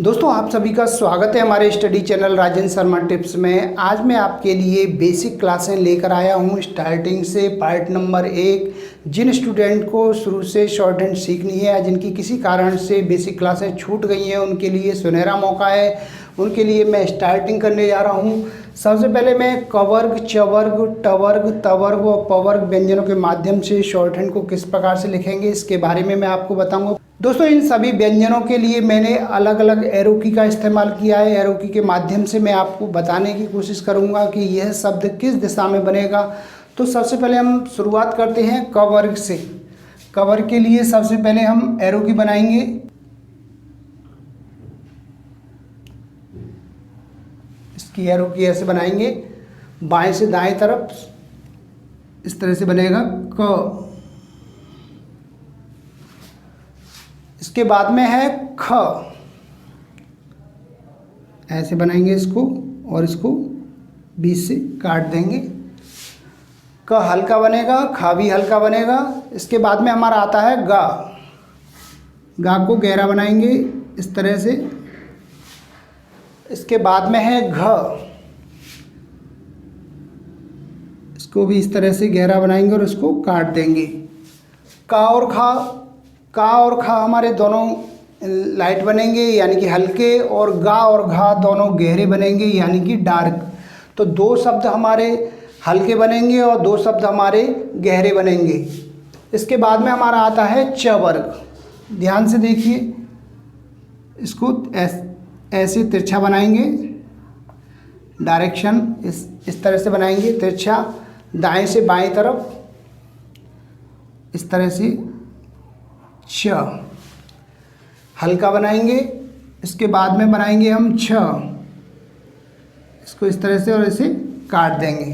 दोस्तों आप सभी का स्वागत है हमारे study channel Rajendra Sharma tips में। आज मैं आपके लिए बेसिक क्लासें लेकर आया हूं स्टार्टिंग से पार्ट नंबर 1। जिन स्टूडेंट को शुरू से शॉर्ट हैंड सीखनी है या जिनकी किसी कारण से बेसिक क्लासें छूट गई हैं उनके लिए सुनहरा मौका है। उनके लिए मैं स्टार्टिंग करने जा रहा हूं। सबसे पहले मैं कवर्ग, चवर्ग, टवर्ग, तवर्ग और पवर्ग व्यंजनों के माध्यम से शॉर्ट हैंड को किस प्रकार से लिखेंगे इसके बारे में मैं आपको बताऊंगा। दोस्तों इन सभी व्यंजनों के लिए मैंने अलग अलग एरो की का इस्तेमाल किया है। एरो की के माध्यम से मैं आपको बताने की कोशिश करूंगा कि यह शब्द किस दिशा में बनेगा। तो सबसे पहले हम शुरुआत करते हैं क वर्ग से। क वर्ग के लिए सबसे पहले हम एरो की बनाएंगे। इसकी एरो की ऐसे बनाएंगे, बाएं से दाएं तरफ इस तरह से बनेगा क। इसके बाद में है ख, ऐसे बनाएंगे इसको और इसको बीच से काट देंगे। क हल्का बनेगा, खा भी हल्का बनेगा। इसके बाद में हमारा आता है गा। गा को गहरा बनाएंगे इस तरह से। इसके बाद में है घ, इसको भी इस तरह से गहरा बनाएंगे और इसको काट देंगे। का और खा हमारे दोनों लाइट बनेंगे यानी कि हल्के, और गा और घा दोनों गहरे बनेंगे यानी कि डार्क। तो दो शब्द हमारे हल्के बनेंगे और दो शब्द हमारे गहरे बनेंगे। इसके बाद में हमारा आता है च वर्ग। ध्यान से देखिए, इसको ऐसे तिरछा बनाएंगे, डायरेक्शन इस तरह से बनाएंगे तिरछा, दाएं से बाएं तरफ इस तरह से। छ हल्का बनाएंगे। इसके बाद में बनाएंगे हम छ, इसको इस तरह से और इसे काट देंगे।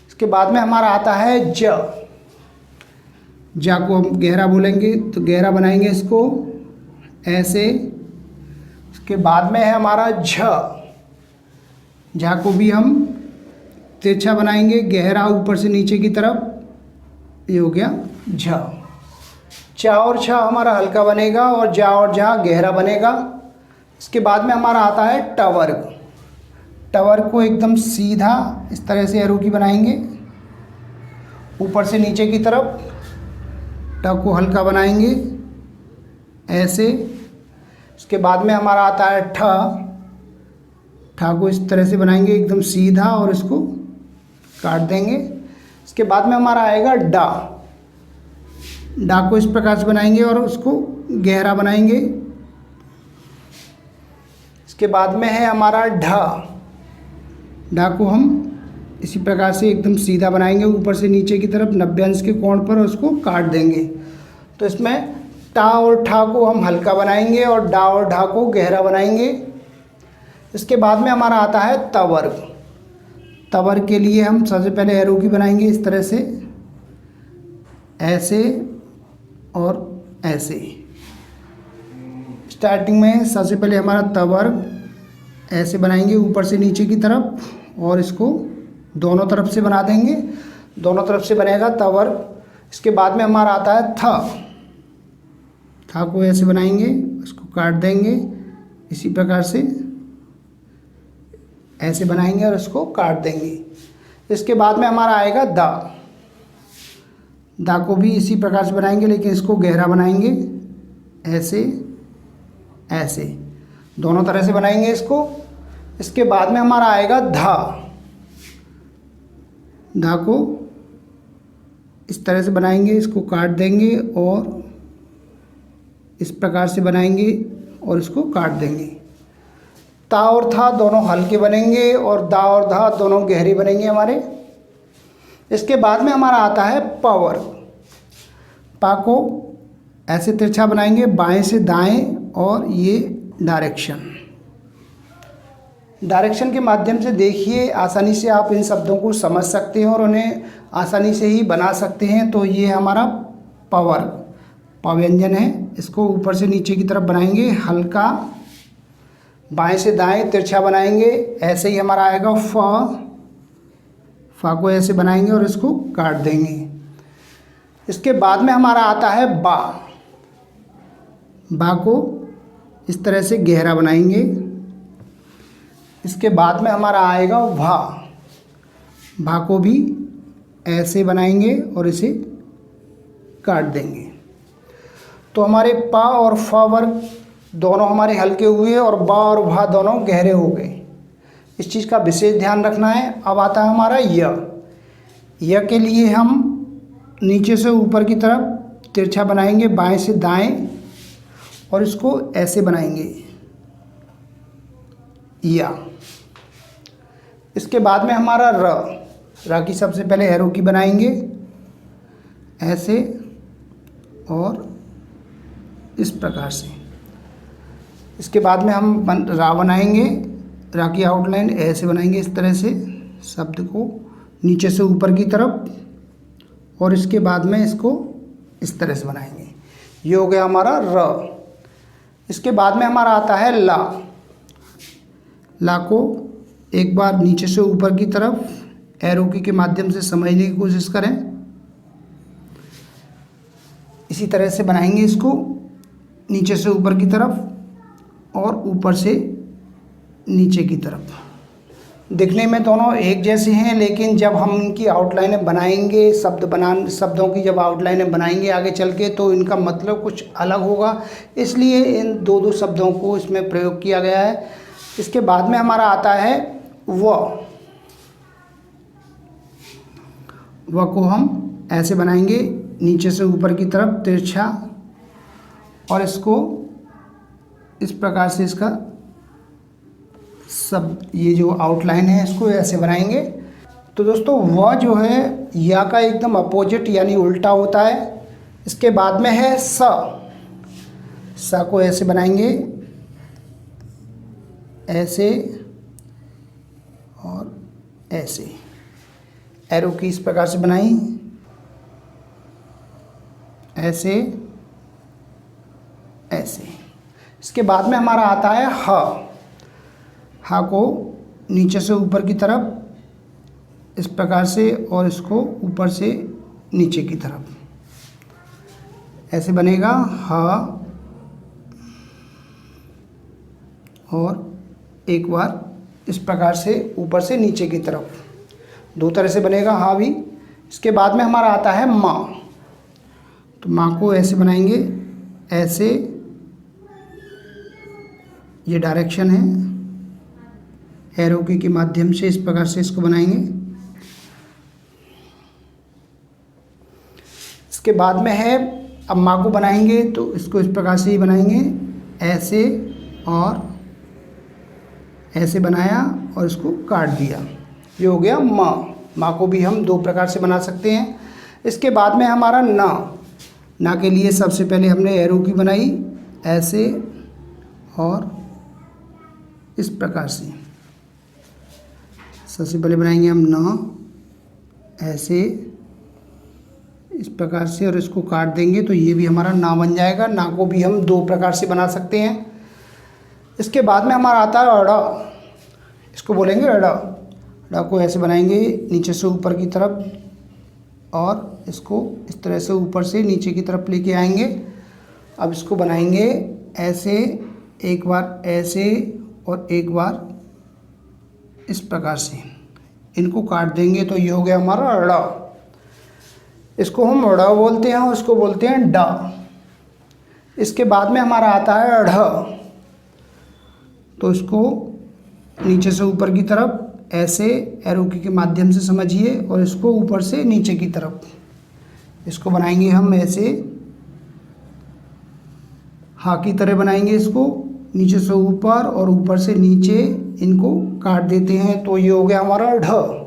इसके बाद में हमारा आता है ज। जा को हम गहरा बोलेंगे तो गहरा बनाएंगे इसको ऐसे। इसके बाद में है हमारा झ। झा को भी हम तिरछा बनाएंगे, गहरा ऊपर से नीचे की तरफ। ये हो गया झ। चा और छा हमारा हल्का बनेगा और जा और झा गहरा बनेगा। इसके बाद में हमारा आता है टवर्ग। टवर्ग को एकदम सीधा इस तरह से एरो की बनाएंगे ऊपर से नीचे की तरफ। ट को हल्का बनाएंगे ऐसे। इसके बाद में हमारा आता है ठ। ठ को इस तरह से बनाएंगे एकदम सीधा और इसको काट देंगे। इसके बाद में हमारा आएगा डा। डा को इस प्रकार से बनाएंगे और उसको गहरा बनाएंगे। इसके बाद में है हमारा ढा। ढा को हम इसी प्रकार से एकदम सीधा बनाएंगे ऊपर से नीचे की तरफ 90 अंश के कोण पर, उसको काट देंगे। तो इसमें टा और ठा को हम हल्का बनाएंगे और डा और ढा को गहरा बनाएंगे। इसके बाद में हमारा आता है तवर्ग। तवर्ग के लिए हम सबसे पहले एरो की बनाएंगे इस तरह से, ऐसे और ऐसे। स्टार्टिंग में सबसे पहले हमारा तवर्ग ऐसे बनाएंगे ऊपर से नीचे की तरफ और इसको दोनों तरफ से बना देंगे। दोनों तरफ से बनेगा तवर्ग। इसके बाद में हमारा आता है था। था को ऐसे बनाएंगे, इसको काट देंगे इसी प्रकार से, ऐसे बनाएंगे और इसको काट देंगे। इसके बाद में हमारा आएगा दा। दा को भी इसी प्रकार से बनाएंगे लेकिन इसको गहरा बनाएंगे ऐसे ऐसे, दोनों तरह से बनाएंगे इसको। इसके बाद में हमारा आएगा धा। धा को इस तरह से बनाएंगे, इसको काट देंगे और इस प्रकार से बनाएंगे और इसको काट देंगे। ता और था दोनों हल्के बनेंगे और दा और धा दोनों गहरे बनेंगे हमारे। इसके बाद में हमारा आता है पावर। पा को ऐसे तिरछा बनाएंगे बाएं से दाएं और ये डायरेक्शन के माध्यम से देखिए आसानी से आप इन शब्दों को समझ सकते हैं और उन्हें आसानी से ही बना सकते हैं। तो ये हमारा पावर व्यंजन है। इसको ऊपर से नीचे की तरफ बनाएंगे हल्का, बाएं से दाएं तिरछा बनाएंगे। ऐसे ही हमारा आएगा फा को ऐसे बनाएंगे और इसको काट देंगे। इसके बाद में हमारा आता है बा। बा को इस तरह से गहरा बनाएंगे। इसके बाद में हमारा आएगा भा। भा को भी ऐसे बनाएंगे और इसे काट देंगे। तो हमारे पा और फा वर्ग दोनों हमारे हल्के हुए और बा और भा दोनों गहरे हो गए। इस चीज़ का विशेष ध्यान रखना है। अब आता है हमारा य के लिए हम नीचे से ऊपर की तरफ तिरछा बनाएंगे, बाएं से दाएं, और इसको ऐसे बनाएंगे या। इसके बाद में हमारा र की सबसे पहले एरो की बनाएंगे ऐसे और इस प्रकार से। इसके बाद में हम रा बनाएंगे। रा की आउटलाइन ऐसे बनाएंगे, इस तरह से शब्द को नीचे से ऊपर की तरफ, और इसके बाद में इसको इस तरह से बनाएंगे। ये हो गया हमारा र। इसके बाद में हमारा आता है ला। ला को एक बार नीचे से ऊपर की तरफ एरो की के माध्यम से समझने की कोशिश करें। इसी तरह से बनाएंगे इसको, नीचे से ऊपर की तरफ और ऊपर से नीचे की तरफ। दिखने में दोनों एक जैसे हैं, लेकिन जब हम इनकी आउटलाइनें बनाएंगे, शब्दों की जब आउटलाइनें बनाएंगे आगे चल के, तो इनका मतलब कुछ अलग होगा। इसलिए इन दो शब्दों को इसमें प्रयोग किया गया है। इसके बाद में हमारा आता है व को हम ऐसे बनाएंगे, नीचे से ऊपर की तरफ तिरछा, और इसको इस प्रकार से इसका सब ये जो आउटलाइन है इसको ऐसे बनाएंगे। तो दोस्तों व जो है या का एकदम अपोजिट यानी उल्टा होता है। इसके बाद में है स को ऐसे बनाएंगे, ऐसे और ऐसे। एरो की इस प्रकार से बनाई, ऐसे ऐसे। इसके बाद में हमारा आता है हा को नीचे से ऊपर की तरफ इस प्रकार से, और इसको ऊपर से नीचे की तरफ ऐसे बनेगा हा। और एक बार इस प्रकार से ऊपर से नीचे की तरफ, दो तरह से बनेगा हा भी। इसके बाद में हमारा आता है माँ। तो माँ को ऐसे बनाएंगे, ऐसे, ये डायरेक्शन है, एरो की के माध्यम से इस प्रकार से इसको बनाएंगे। इसके बाद में है अब माँ को बनाएंगे तो इसको इस प्रकार से ही बनाएंगे, ऐसे और ऐसे बनाया और इसको काट दिया। ये हो गया माँ। माँ को भी हम दो प्रकार से बना सकते हैं। इसके बाद में हमारा ना के लिए सबसे पहले हमने एरो की बनाई, ऐसे और इस प्रकार से। सबसे पहले बनाएंगे हम ना, ऐसे इस प्रकार से, और इसको काट देंगे तो ये भी हमारा ना बन जाएगा। ना को भी हम दो प्रकार से बना सकते हैं। इसके बाद में हमारा आता है ड़। इसको बोलेंगे ड़ को ऐसे बनाएंगे, नीचे से ऊपर की तरफ, और इसको इस तरह से ऊपर से नीचे की तरफ लेके आएंगे। अब इसको बनाएंगे ऐसे, एक बार ऐसे और एक बार इस प्रकार से। इनको काट देंगे तो ये हो गया हमारा ड़। इसको हम ड़ बोलते हैं और इसको बोलते हैं ड। इसके बाद में हमारा आता है ढ़। तो इसको नीचे से ऊपर की तरफ ऐसे एरो की के माध्यम से समझिए, और इसको ऊपर से नीचे की तरफ इसको बनाएंगे हम ऐसे, हा की तरह बनाएंगे इसको, नीचे से ऊपर और ऊपर से नीचे इनको काट देते हैं। तो ये हो गया हमारा ढ।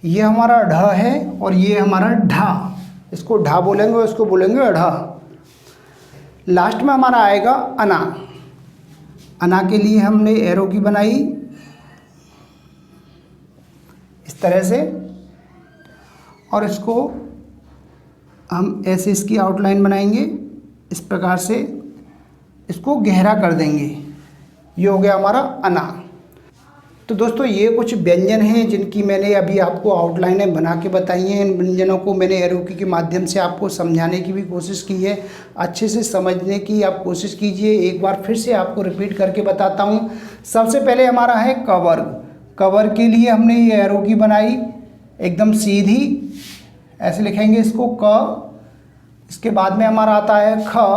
ये हमारा ढ है और ये हमारा ढा। इसको ढा बोलेंगे और इसको बोलेंगे ढा। लास्ट में हमारा आएगा अना। अना के लिए हमने एरो की बनाई इस तरह से, और इसको हम ऐसे इसकी आउटलाइन बनाएंगे इस प्रकार से, इसको गहरा कर देंगे। ये हो गया हमारा अना। तो दोस्तों ये कुछ व्यंजन हैं जिनकी मैंने अभी आपको आउटलाइनें बना के बताई हैं। इन व्यंजनों को मैंने एरोकी के माध्यम से आपको समझाने की भी कोशिश की है, अच्छे से समझने की आप कोशिश कीजिए। एक बार फिर से आपको रिपीट करके बताता हूँ। सबसे पहले हमारा है कवर। कवर के लिए हमने ये एरोकी बनाई एकदम सीधी, ऐसे लिखेंगे इसको क। इसके बाद में हमारा आता है ख।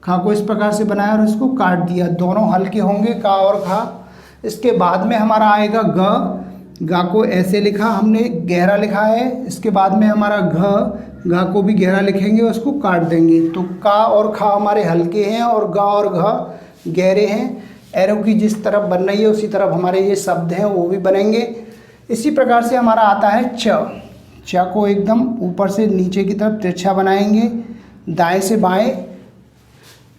खा को इस प्रकार से बनाया और इसको काट दिया, दोनों हल्के होंगे का और खा। इसके बाद में हमारा आएगा ग। गा को ऐसे लिखा हमने, गहरा लिखा है। इसके बाद में हमारा घ। घा को भी गहरा लिखेंगे और उसको काट देंगे। तो का और खा हमारे हल्के हैं और गा और घ गहरे हैं। एरो की जिस तरफ बन रही है उसी तरफ हमारे ये शब्द हैं वो भी बनेंगे। इसी प्रकार से हमारा आता है च। च को एकदम ऊपर से नीचे की तरफ तिरछा बनाएंगे, दाएं से बाएं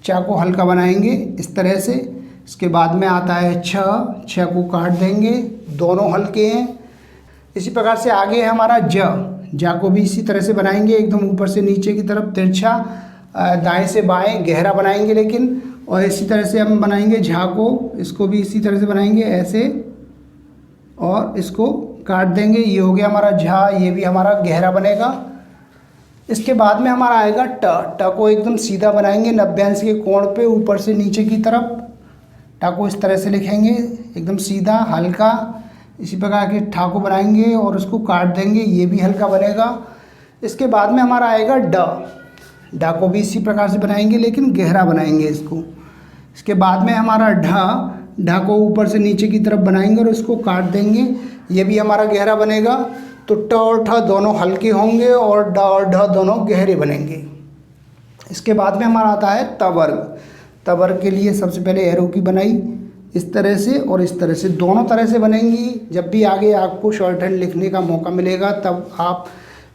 च को हल्का बनाएंगे इस तरह से। इसके बाद में आता है छ। छ को काट देंगे, दोनों हल्के हैं। इसी प्रकार से आगे है हमारा ज। जा को भी इसी तरह से बनाएंगे, एकदम ऊपर से नीचे की तरफ तिरछा, दाएं से बाएं गहरा बनाएंगे लेकिन। और इसी तरह से हम बनाएंगे झा को, इसको भी इसी तरह से बनाएंगे ऐसे और इसको काट देंगे। ये हो गया हमारा झा, ये भी हमारा गहरा बनेगा। इसके बाद में हमारा आएगा ट। ट को एकदम सीधा बनाएंगे 90 अंश के कोण पे, ऊपर से नीचे की तरफ। ट को इस तरह से लिखेंगे एकदम सीधा हल्का। इसी प्रकार के ठा को बनाएंगे और उसको काट देंगे, ये भी हल्का बनेगा। इसके बाद में हमारा आएगा ड। ड को भी इसी प्रकार से बनाएंगे लेकिन गहरा बनाएंगे इसको। इसके बाद में हमारा ढ। ढ को ऊपर से नीचे की तरफ बनाएंगे और उसको काट देंगे, ये भी हमारा गहरा बनेगा। तो ट और ठ दोनों हल्के होंगे और ड और ढ दोनों गहरे बनेंगे। इसके बाद में हमारा आता है तवर्ग। तवर्ग के लिए सबसे पहले एरो की बनाई इस तरह से और इस तरह से, दोनों तरह से बनेंगी। जब भी आगे आपको शॉर्ट हैंड लिखने का मौका मिलेगा तब आप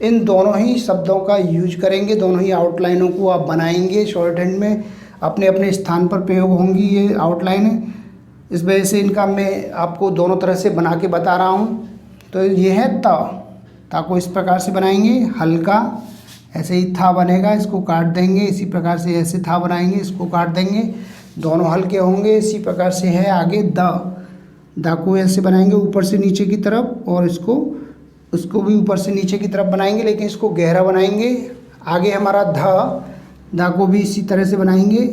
इन दोनों ही शब्दों का यूज करेंगे, दोनों ही आउटलाइनों को आप बनाएंगे। शॉर्ट हैंड में अपने अपने स्थान पर प्रयोग होंगी ये आउटलाइनें, इस वजह से इनका मैं आपको दोनों तरह से बना के बता रहा हूँ। तो ये है त। ता को इस प्रकार से बनाएंगे हल्का, ऐसे ही था बनेगा, इसको काट देंगे। इसी प्रकार से ऐसे था बनाएंगे, इसको काट देंगे, दोनों हल्के होंगे। इसी प्रकार से है आगे द। द को ऐसे बनाएंगे ऊपर से नीचे की तरफ और उसको भी ऊपर से नीचे की तरफ बनाएंगे लेकिन इसको गहरा बनाएंगे। आगे हमारा ध। ध को भी इसी तरह से बनाएंगे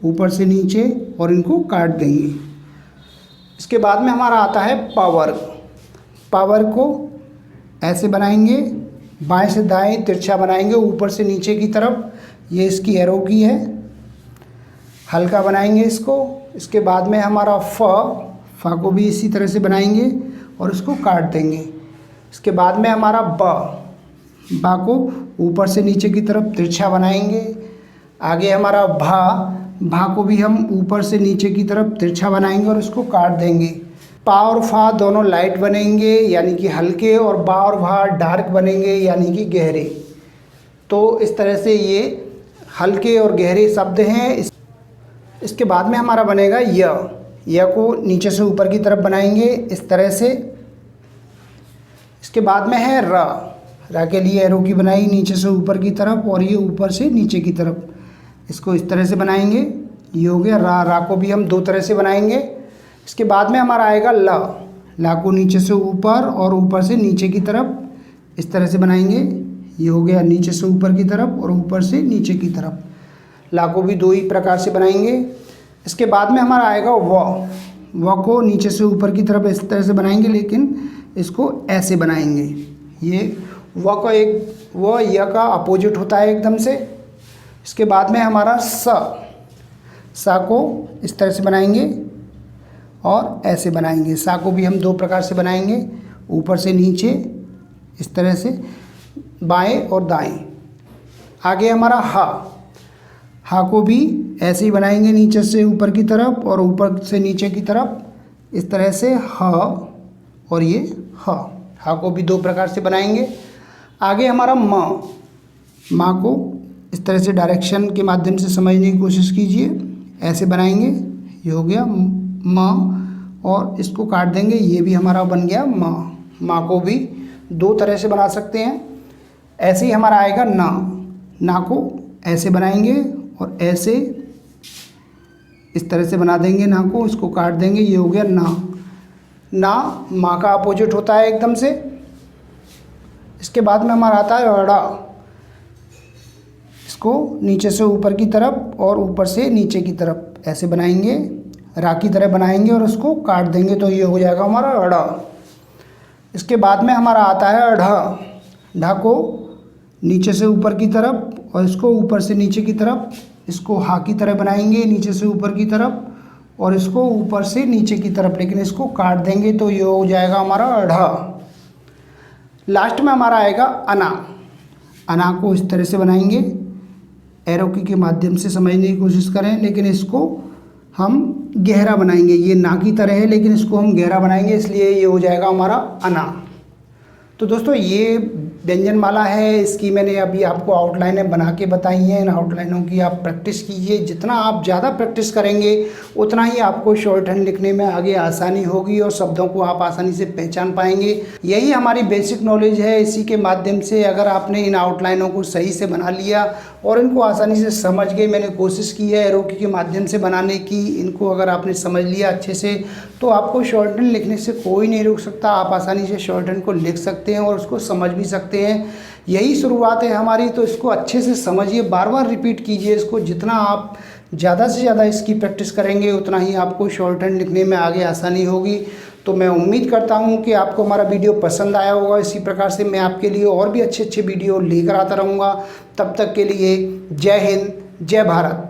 ऊपर से नीचे और इनको काट देंगे। इसके बाद में हमारा आता है पावर। पावर को ऐसे बनाएंगे, बाएं से दाएं तिरछा बनाएंगे ऊपर से नीचे की तरफ। ये इसकी एरो की है, हल्का बनाएंगे इसको। इसके बाद में हमारा फ। फ को भी इसी तरह से बनाएंगे और इसको काट देंगे। इसके बाद में हमारा ब। बा को ऊपर से नीचे की तरफ तिरछा बनाएंगे। आगे हमारा भा। भा को भी हम ऊपर से नीचे की तरफ तिरछा बनाएंगे और इसको काट देंगे। पा और फा दोनों लाइट बनेंगे यानी कि हल्के, और बा और भा डार्क बनेंगे यानी कि गहरे। तो इस तरह से ये हल्के और गहरे शब्द हैं। इसके बाद में हमारा बनेगा य। य को नीचे से ऊपर की तरफ बनाएंगे इस तरह से। इसके बाद में है र। र के लिए एरो की बनाई नीचे से ऊपर की तरफ और ये ऊपर से नीचे की तरफ, इसको इस तरह से बनाएंगे। ये हो गया रा। रा को भी हम दो तरह से बनाएंगे। इसके बाद में हमारा आएगा ल। ला को नीचे से ऊपर और ऊपर से नीचे की तरफ इस तरह से बनाएंगे। ये हो गया नीचे से ऊपर की तरफ और ऊपर से नीचे की तरफ। ला को भी दो ही प्रकार से बनाएंगे। इसके बाद में हमारा आएगा व। व को नीचे से ऊपर की तरफ इस तरह से बनाएंगे लेकिन इसको ऐसे बनाएंगे। ये व का एक व य का अपोजिट होता है एकदम से। इसके बाद में हमारा स। सा को इस तरह से बनाएंगे और ऐसे बनाएंगे। सा को भी हम दो प्रकार से बनाएंगे, ऊपर से नीचे इस तरह से, बाएं और दाएं। आगे हमारा हा। हा को भी ऐसे ही बनाएंगे नीचे से ऊपर की तरफ और ऊपर से नीचे की तरफ इस तरह से ह और ये ह। हा को भी दो प्रकार से बनाएंगे। आगे हमारा म। माँ को इस तरह से डायरेक्शन के माध्यम से समझने की कोशिश कीजिए, ऐसे बनाएंगे। ये हो गया म और इसको काट देंगे, ये भी हमारा बन गया म। माँ को भी दो तरह से बना सकते हैं। ऐसे ही हमारा आएगा ना। ना को ऐसे बनाएंगे और ऐसे इस तरह से बना देंगे ना को, इसको काट देंगे। ये हो गया ना। ना माँ का अपोजिट होता है एकदम से। इसके बाद में हमारा आता है ड़ा। इसको नीचे से ऊपर की तरफ और ऊपर से नीचे की तरफ ऐसे बनाएंगे, रा की तरह बनाएंगे और उसको काट देंगे तो ये हो जाएगा हमारा ड़। इसके बाद में हमारा आता है ढ। ढ को नीचे से ऊपर की तरफ और इसको ऊपर से नीचे की तरफ, इसको हा की तरह बनाएंगे नीचे से ऊपर की तरफ और इसको ऊपर से नीचे की तरफ, लेकिन इसको काट देंगे तो ये हो जाएगा हमारा ढ। लास्ट में हमारा आएगा अना। अना को इस तरह से बनाएंगे, एरो की के माध्यम से समझने की कोशिश करें, लेकिन इसको हम गहरा बनाएंगे। ये ना की तरह है लेकिन इसको हम गहरा बनाएंगे, इसलिए ये हो जाएगा हमारा अना। तो दोस्तों ये व्यंजनमाला है, इसकी मैंने अभी आपको आउटलाइनें बना के बताई हैं। इन आउटलाइनों की आप प्रैक्टिस कीजिए। जितना आप ज़्यादा प्रैक्टिस करेंगे उतना ही आपको शॉर्ट हैंड लिखने में आगे आसानी होगी और शब्दों को आप आसानी से पहचान पाएंगे। यही हमारी बेसिक नॉलेज है। इसी के माध्यम से अगर आपने इन आउटलाइनों को सही से बना लिया और इनको आसानी से समझ गए, मैंने कोशिश की है एरो की के माध्यम से बनाने की, इनको अगर आपने समझ लिया अच्छे से तो आपको शॉर्ट हैंड लिखने से कोई नहीं रोक सकता। आप आसानी से शॉर्ट हैंड को लिख सकते हैं और उसको समझ भी सकते हैं। यही शुरुआत है हमारी, तो इसको अच्छे से समझिए, बार बार रिपीट कीजिए इसको। जितना आप ज़्यादा से ज़्यादा इसकी प्रैक्टिस करेंगे उतना ही आपको शॉर्ट हैंड लिखने में आगे आसानी होगी। तो मैं उम्मीद करता हूँ कि आपको हमारा वीडियो पसंद आया होगा। इसी प्रकार से मैं आपके लिए और भी अच्छे अच्छे वीडियो लेकर आता रहूँगा। तब तक के लिए जय हिंद, जय भारत।